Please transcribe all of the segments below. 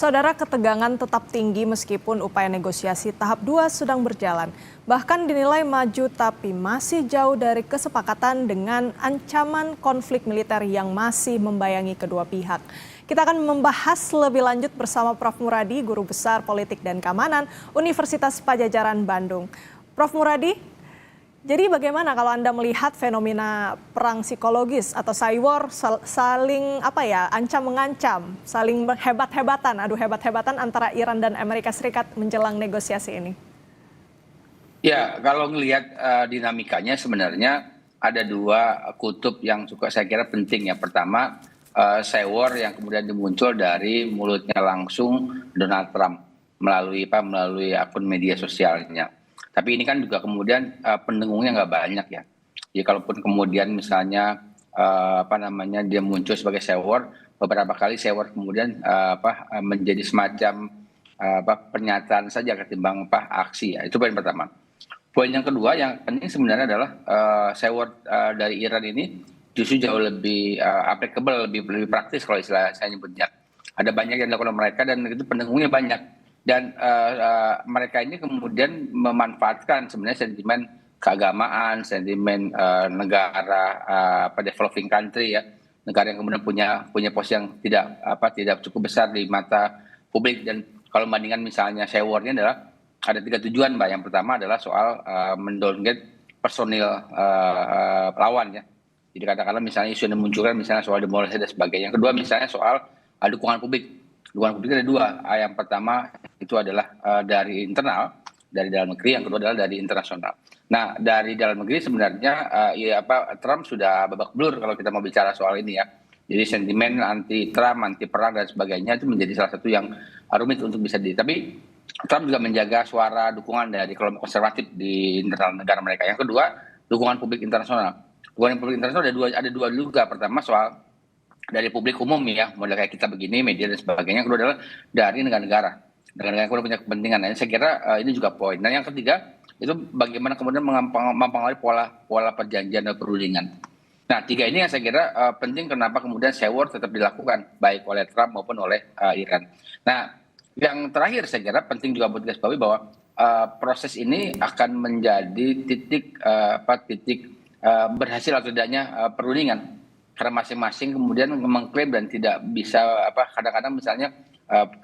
Saudara, ketegangan tetap tinggi meskipun upaya negosiasi tahap 2 sedang berjalan. Bahkan dinilai maju tapi masih jauh dari kesepakatan dengan ancaman konflik militer yang masih membayangi kedua pihak. Kita akan membahas lebih lanjut bersama Prof. Muradi, Guru Besar Politik dan Keamanan Universitas Padjadjaran Bandung. Prof. Muradi, jadi bagaimana kalau Anda melihat fenomena perang psikologis atau cyber saling ancam-mengancam, saling adu hebat-hebatan antara Iran dan Amerika Serikat menjelang negosiasi ini? Ya, kalau melihat dinamikanya sebenarnya ada dua kutub yang juga saya kira penting ya. Pertama, war yang kemudian muncul dari mulutnya langsung Donald Trump melalui akun media sosialnya. Tapi ini kan juga kemudian pendengungnya nggak banyak ya. Jadi kalaupun kemudian misalnya dia muncul sebagai war, beberapa kali war kemudian menjadi semacam pernyataan saja ketimbang aksi ya. Itu poin pertama. Poin yang kedua yang penting sebenarnya adalah war dari Iran ini justru jauh lebih applicable, lebih praktis kalau istilah saya nyebutnya. Ada banyak yang dilakukan mereka dan itu pendengungnya banyak. Dan mereka ini kemudian memanfaatkan sebenarnya sentimen keagamaan, sentimen negara developing country ya, negara yang kemudian punya posisi yang tidak cukup besar di mata publik. Dan kalau membandingkan misalnya war-nya adalah ada 3 tujuan, Mbak. Yang pertama adalah soal mendowngrade personil lawan ya. Jadi katakanlah misalnya isu yang dimunculkan misalnya soal demoralisasi dan sebagainya. Yang kedua misalnya soal dukungan publik. Dukungan publik ada dua. Yang pertama itu adalah dari internal, dari dalam negeri. Yang kedua adalah dari internasional. Nah, dari dalam negeri sebenarnya Trump sudah babak belur kalau kita mau bicara soal ini ya. Jadi sentimen anti Trump, anti perang dan sebagainya itu menjadi salah satu yang rumit untuk bisa Tapi Trump juga menjaga suara dukungan dari kelompok konservatif di internal negara mereka. Yang kedua, dukungan publik internasional. Dukungan publik internasional ada dua juga. Pertama soal dari publik umum ya, model kayak kita begini, media dan sebagainya. Yang kedua adalah dari negara-negara. Negara-negara yang punya kepentingan. Nah, saya kira ini juga poin. Dan yang ketiga, itu bagaimana kemudian mempengaruhi pola perjanjian dan perundingan. Nah, 3 ini yang saya kira penting kenapa kemudian war tetap dilakukan, baik oleh Trump maupun oleh Iran. Nah, yang terakhir saya kira penting juga buat garis bawahi bahwa proses ini akan menjadi titik berhasil atau tidaknya perundingan. Karena masing-masing kemudian mengklaim dan tidak bisa kadang-kadang misalnya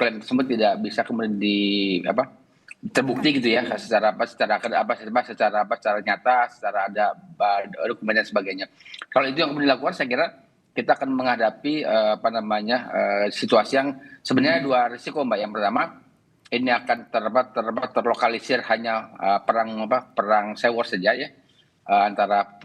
klaim tersebut tidak bisa kemudian terbukti gitu ya secara nyata, secara ada dokumen dan sebagainya. Kalau itu yang kemudian dilakukan, saya kira kita akan menghadapi situasi yang sebenarnya dua risiko, Mbak. Yang pertama, ini akan terlokalisir hanya perang war saja ya, antara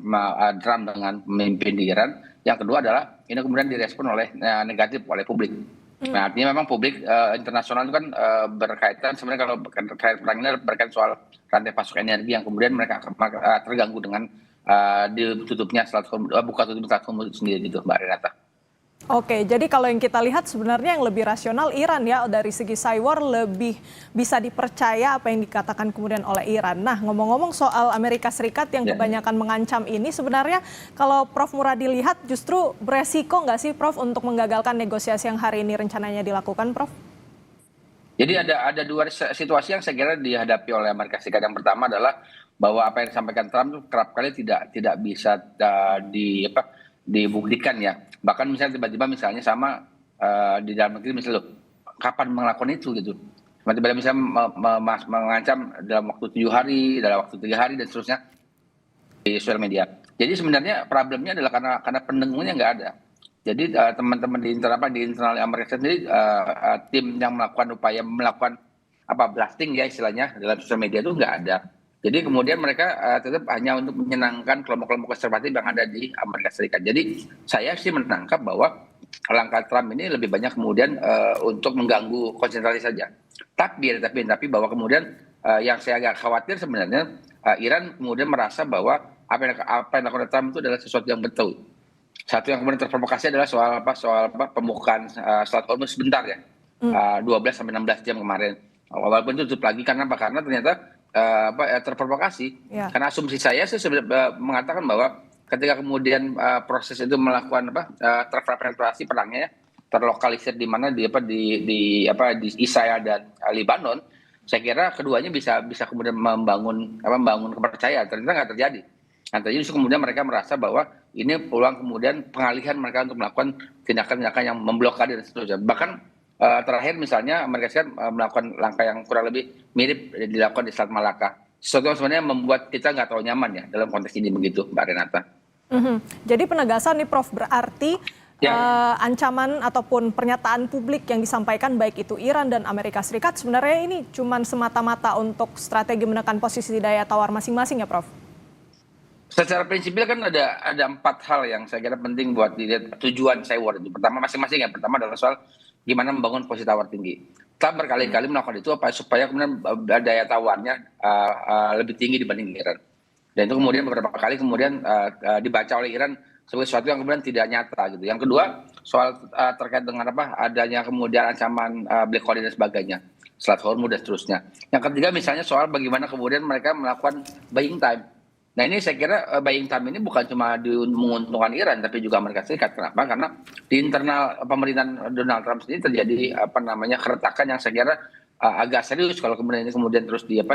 Trump dengan pemimpin di Iran. Yang kedua adalah ini kemudian direspon oleh negatif oleh publik. Nah, artinya memang publik internasional itu kan berkaitan sebenarnya kalau terkait perang ini berkaitan soal rantai pasok energi yang kemudian mereka terganggu dengan ditutupnya buka tutup platform itu sendiri gitu, Mbak Renata. Oke, jadi kalau yang kita lihat sebenarnya yang lebih rasional Iran ya, dari segi cyber lebih bisa dipercaya apa yang dikatakan kemudian oleh Iran. Nah, ngomong-ngomong soal Amerika Serikat yang kebanyakan mengancam ini, sebenarnya kalau Prof. Muradi lihat justru beresiko nggak sih Prof untuk menggagalkan negosiasi yang hari ini rencananya dilakukan, Prof? Jadi ada dua situasi yang saya kira dihadapi oleh Amerika Serikat. Yang pertama adalah bahwa apa yang disampaikan Trump itu kerap kali tidak bisa dibuktikan ya. Bahkan misalnya tiba-tiba misalnya sama di dalam negeri misalnya kapan melakukan itu gitu. Tiba-tiba misalnya mengancam dalam waktu 7 hari, dalam waktu 3 hari dan seterusnya di sosial media. Jadi sebenarnya problemnya adalah karena pendengungnya nggak ada. Jadi teman-teman di internal Amerika sendiri tim yang melakukan blasting ya istilahnya dalam sosial media itu nggak ada. Jadi kemudian mereka tetap hanya untuk menyenangkan kelompok-kelompok konservatif yang ada di Amerika Serikat. Jadi saya sih menangkap bahwa langkah Trump ini lebih banyak kemudian untuk mengganggu konsentrasi saja. Tapi bahwa kemudian yang saya agak khawatir sebenarnya Iran kemudian merasa bahwa apa yang dilakukan Trump itu adalah sesuatu yang betul. Satu yang kemudian terprovokasi adalah soal pembukaan Selat Hormuz sebentar ya, 12-16 jam kemarin. Walaupun itu tutup lagi karena ternyata terprovokasi. Ya. Karena asumsi saya mengatakan bahwa ketika kemudian proses itu melakukan terfragmentasi perangnya ya, terlokalisir di mana di Israel dan Lebanon, saya kira keduanya bisa kemudian membangun kepercayaan. Ternyata nggak terjadi. Nah, terjadi justru kemudian mereka merasa bahwa ini peluang kemudian pengalihan mereka untuk melakukan tindakan-tindakan yang memblokade dan seterusnya. Bahkan terakhir misalnya Amerika Serikat melakukan langkah yang kurang lebih mirip dilakukan di Selat Malaka. Sesuatu yang sebenarnya membuat kita nggak terlalu nyaman ya dalam konteks ini begitu, Mbak Renata. Jadi penegasan nih Prof, berarti ancaman ataupun pernyataan publik yang disampaikan baik itu Iran dan Amerika Serikat sebenarnya ini cuma semata-mata untuk strategi menekan posisi daya tawar masing-masing ya Prof? Secara prinsipil kan ada 4 hal yang saya kira penting buat dilihat tujuan SAWOR itu. Pertama masing-masing ya. Pertama adalah soal gimana membangun posisi tawar tinggi. Trump berkali-kali melakukan itu supaya kemudian daya tawarnya lebih tinggi dibanding Iran. Dan itu kemudian beberapa kali kemudian dibaca oleh Iran sebagai sesuatu yang kemudian tidak nyata gitu. Yang kedua soal terkait dengan adanya kemudian ancaman Black Hole dan sebagainya, Selat Hormuz dan seterusnya. Yang ketiga misalnya soal bagaimana kemudian mereka melakukan buying time. Nah ini saya kira buying time ini bukan cuma menguntungkan Iran tapi juga Amerika Serikat. Kenapa? Karena di internal pemerintahan Donald Trump sendiri terjadi keretakan yang saya kira agak serius kalau kemudian ini terus tidak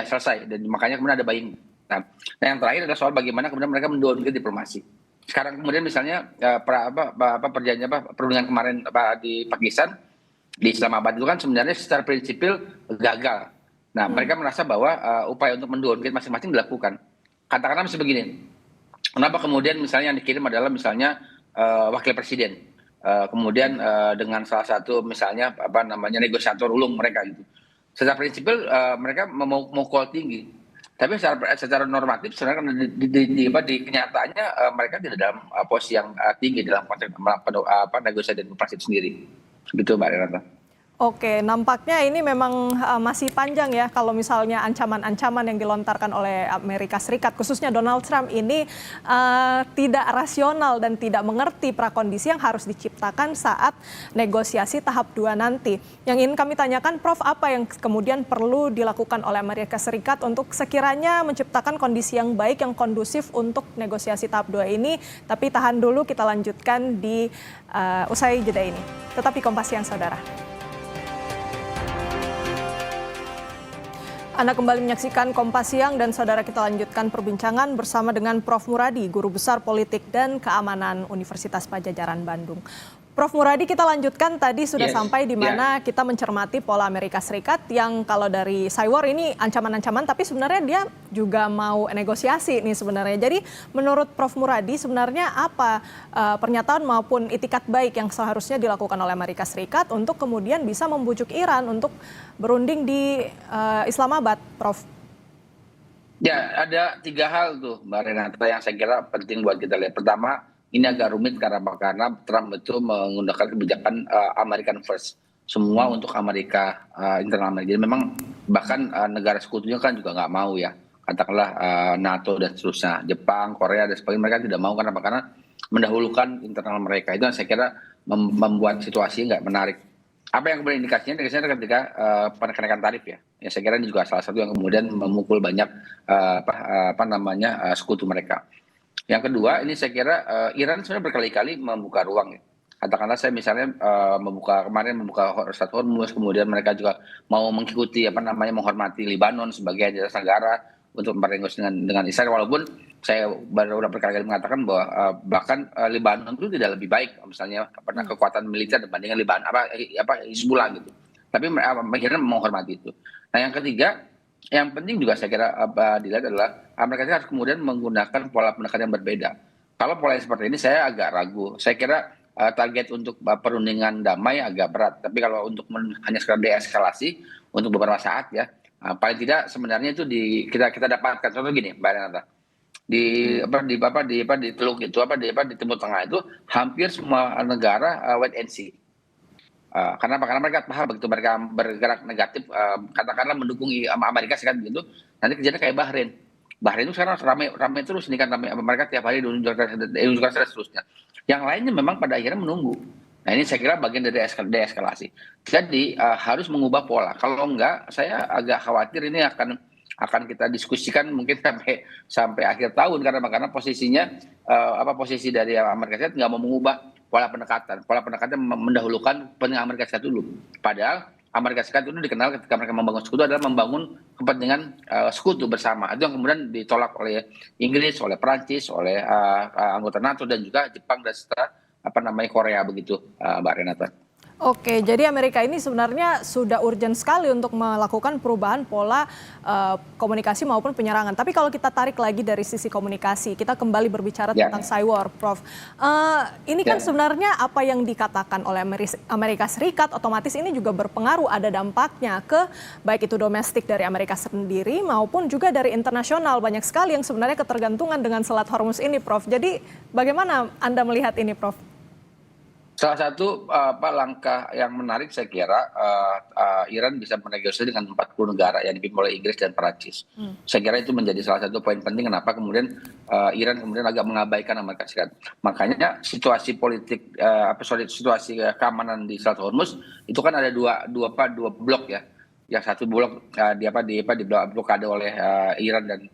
selesai, dan makanya kemudian ada buying. Nah yang terakhir adalah soal bagaimana kemudian mereka mendowngrade diplomasi. Sekarang kemudian misalnya perjanjian perundingan kemarin di Pakistan di Islamabad itu kan sebenarnya secara prinsipil gagal. Nah mereka merasa bahwa upaya untuk mendowngrade masing-masing dilakukan. Katakanlah misalnya begini, kenapa kemudian misalnya yang dikirim adalah misalnya wakil presiden, kemudian dengan salah satu misalnya negosiator ulung mereka gitu. Secara prinsipil mereka mau call tinggi, tapi secara normatif sebenarnya di kenyataannya mereka tidak dalam posisi yang tinggi dalam konteks negosiasi dan diplomasi itu sendiri. Gitu Mbak Renata. Oke, nampaknya ini memang masih panjang ya kalau misalnya ancaman-ancaman yang dilontarkan oleh Amerika Serikat, khususnya Donald Trump ini tidak rasional dan tidak mengerti prakondisi yang harus diciptakan saat negosiasi tahap 2 nanti. Yang ingin kami tanyakan, Prof, apa yang kemudian perlu dilakukan oleh Amerika Serikat untuk sekiranya menciptakan kondisi yang baik, yang kondusif untuk negosiasi tahap 2 ini? Tapi tahan dulu, kita lanjutkan di usai jeda ini. Tetapi Kompas Siang, saudara. Anda kembali menyaksikan Kompas Siang dan saudara, kita lanjutkan perbincangan bersama dengan Prof. Muradi, Guru Besar Politik dan Keamanan Universitas Padjadjaran Bandung. Prof. Muradi, kita lanjutkan tadi sudah sampai di mana kita mencermati pola Amerika Serikat yang kalau dari SAWOR ini ancaman-ancaman tapi sebenarnya dia juga mau negosiasi nih sebenarnya. Jadi menurut Prof. Muradi sebenarnya apa pernyataan maupun itikat baik yang seharusnya dilakukan oleh Amerika Serikat untuk kemudian bisa membujuk Iran untuk berunding di Islamabad, Prof? Ya, ada 3 hal tuh Mbak Renata yang saya kira penting buat kita lihat. Pertama, ini agak rumit karena Trump itu menggunakan kebijakan American First, semua untuk Amerika, internal Amerika. Jadi memang bahkan negara sekutunya kan juga nggak mau ya, katakanlah NATO dan seterusnya, Jepang, Korea dan sebagainya, mereka tidak mau karena mendahulukan internal mereka. Itu yang saya kira membuat situasi nggak menarik. Apa yang kemudian indikasinya ketika kenaikan tarif ya. Ya saya kira ini juga salah satu yang kemudian memukul banyak sekutu mereka. Yang kedua, ini saya kira Iran sebenarnya berkali-kali membuka ruang ya. Katakanlah saya misalnya kemarin membuka Selat Hormuz, kemudian mereka juga mau mengikuti menghormati Lebanon sebagai entitas negara untuk bernegosiasi dengan Israel, walaupun saya baru berkali-kali mengatakan bahwa bahkan Lebanon itu tidak lebih baik misalnya kekuatan militer dibandingkan Hizbullah gitu. Tapi akhirnya menghormati itu. Nah yang ketiga, yang penting juga saya kira dilihat adalah Amerika Serikat harus kemudian menggunakan pola pendekatan yang berbeda. Kalau pola seperti ini saya agak ragu. Saya kira target untuk perundingan damai agak berat. Tapi kalau untuk hanya sekedar deeskalasi untuk beberapa saat ya, paling tidak sebenarnya itu kita dapatkan. Contoh gini, Mbak Renata, di Teluk itu di Timur Tengah itu hampir semua negara wait and see. Karena mereka paham begitu mereka bergerak negatif, katakanlah mendukung Amerika Serikat begitu, nanti kejadian kayak Bahrain. Bahrain itu sekarang ramai terus ini kan, mereka tiap hari diunjukkan seterusnya. Yang lainnya memang pada akhirnya menunggu. Nah ini saya kira bagian dari deeskalasi. Jadi harus mengubah pola. Kalau enggak, saya agak khawatir ini akan kita diskusikan mungkin sampai akhir tahun karena posisinya posisi dari Amerika Serikat nggak mau mengubah pola pendekatan mendahulukan kepentingan Amerika Serikat dulu. Padahal Amerika Serikat itu dikenal ketika mereka membangun sekutu adalah membangun kepentingan sekutu bersama. Itu yang kemudian ditolak oleh Inggris, oleh Prancis, oleh anggota NATO dan juga Jepang dan setelah Korea begitu, Mbak Renata. Oke, jadi Amerika ini sebenarnya sudah urgent sekali untuk melakukan perubahan pola komunikasi maupun penyerangan. Tapi kalau kita tarik lagi dari sisi komunikasi, kita kembali berbicara tentang cyber, Prof. Ini kan sebenarnya apa yang dikatakan oleh Amerika Serikat, otomatis ini juga berpengaruh, ada dampaknya ke baik itu domestik dari Amerika sendiri maupun juga dari internasional. Banyak sekali yang sebenarnya ketergantungan dengan Selat Hormuz ini, Prof. Jadi bagaimana Anda melihat ini, Prof? Salah satu langkah yang menarik saya kira Iran bisa bernegosiasi dengan 40 negara yang dipimpin oleh Inggris dan Perancis. Saya kira itu menjadi salah satu poin penting kenapa kemudian Iran kemudian agak mengabaikan Amerika Serikat. Makanya situasi politik situasi keamanan di Selat Hormuz itu kan ada dua blok ya. Yang satu blok di blokade oleh Iran dan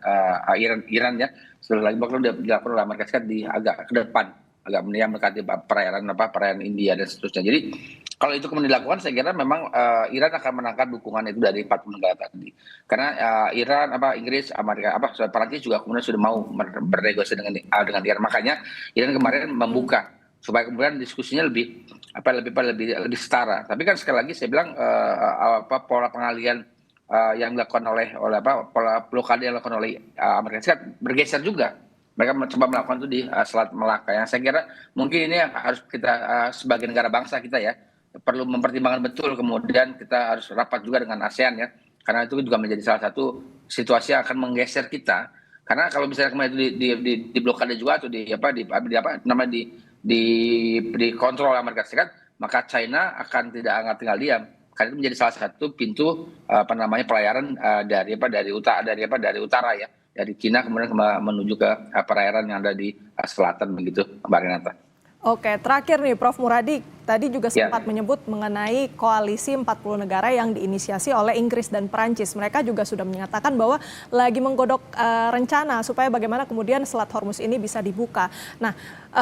Iran ya. Setelah lagi blok dilakukan oleh Amerika Serikat di agak ke depan, agak mendekati perairan India dan seterusnya. Jadi kalau itu kemudian dilakukan, saya kira memang Iran akan menangkap dukungan itu dari 40 negara tadi. Karena Iran, Inggris, Amerika, Perancis juga kemudian sudah mau bernegosiasi dengan Iran. Makanya Iran kemarin membuka supaya kemudian diskusinya lebih setara. Tapi kan sekali lagi saya bilang pola pengalian yang dilakukan oleh pola blokade yang dilakukan oleh Amerika Serikat bergeser juga. Mereka mencoba melakukan itu di Selat Melaka. Yang saya kira mungkin ini yang harus kita sebagai negara bangsa kita ya perlu mempertimbangkan betul. Kemudian kita harus rapat juga dengan ASEAN ya, karena itu juga menjadi salah satu situasi yang akan menggeser kita. Karena kalau misalnya kemarin itu di blokade juga atau dikontrol oleh Amerika Serikat, maka China akan tidak tinggal diam. Karena itu menjadi salah satu pintu pelayaran dari utara ya. Dari Cina kemudian menuju ke perairan yang ada di selatan begitu, Mbak Renata. Oke, terakhir nih Prof. Muradi, tadi juga sempat menyebut mengenai koalisi 40 negara yang diinisiasi oleh Inggris dan Perancis. Mereka juga sudah menyatakan bahwa lagi menggodok rencana supaya bagaimana kemudian Selat Hormuz ini bisa dibuka. Nah,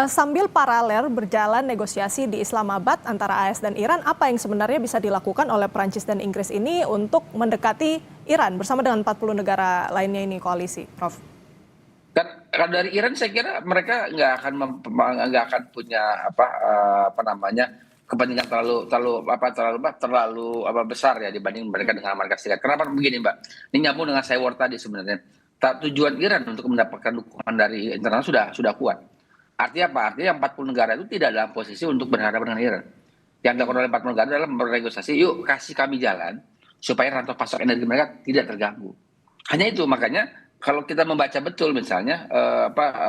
sambil paralel berjalan negosiasi di Islamabad antara AS dan Iran, apa yang sebenarnya bisa dilakukan oleh Perancis dan Inggris ini untuk mendekati Iran bersama dengan 40 negara lainnya ini koalisi, Prof? Kalau dari Iran saya kira mereka nggak akan punya kepentingan terlalu besar ya dibanding mereka dengan Amerika Serikat. Kenapa begini, Mbak? Ini nyambung dengan saya tadi sebenarnya. Tujuan Iran untuk mendapatkan dukungan dari internal sudah kuat. Artinya apa? Artinya 40 negara itu tidak dalam posisi untuk berhadapan dengan Iran. Yang dilakukan oleh 40 negara adalah bernegosiasi, yuk kasih kami jalan supaya rantai pasok energi mereka tidak terganggu. Hanya itu, makanya kalau kita membaca betul misalnya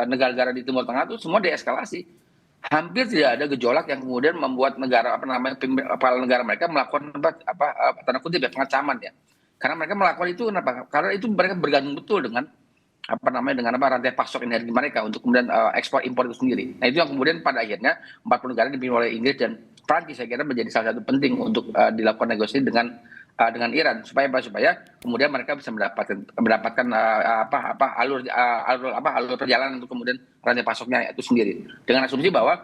negara-negara di Timur Tengah itu semua deeskalasi. Hampir tidak ada gejolak yang kemudian membuat kepala negara mereka melakukan tanda kutip ya pengancaman ya. Karena mereka melakukan itu kenapa? Karena itu mereka bergantung betul dengan rantai pasok energi mereka untuk kemudian ekspor impor itu sendiri. Nah, itu yang kemudian pada akhirnya 40 negara dipimpin oleh Inggris dan Prancis saya kira menjadi salah satu penting untuk dilakukan negosiasi dengan Iran supaya kemudian mereka bisa mendapatkan alur perjalanan untuk kemudian rantai pasoknya itu sendiri dengan asumsi bahwa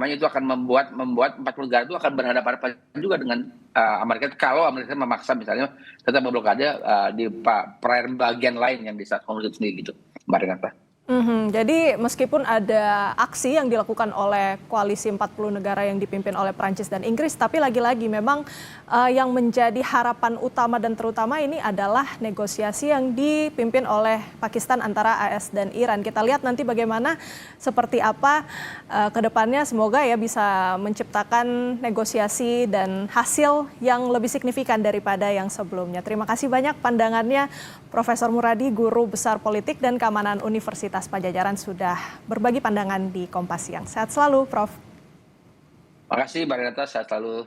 itu akan membuat 40 negara itu akan berhadapan juga dengan Amerika kalau Amerika memaksa misalnya tetap memblokade di perairan bagian lain yang di Selat Hormuz itu sendiri gitu, Mbak Renata. Jadi meskipun ada aksi yang dilakukan oleh koalisi 40 negara yang dipimpin oleh Prancis dan Inggris, tapi lagi-lagi memang yang menjadi harapan utama dan terutama ini adalah negosiasi yang dipimpin oleh Pakistan antara AS dan Iran. Kita lihat nanti bagaimana seperti apa ke depannya, semoga ya bisa menciptakan negosiasi dan hasil yang lebih signifikan daripada yang sebelumnya. Terima kasih banyak pandangannya Profesor Muradi, Guru Besar Politik dan Keamanan Universitas Padjadjaran sudah berbagi pandangan di Kompas Siang. Sehat selalu, Prof. Terima kasih, Mbak Renata. Sehat selalu.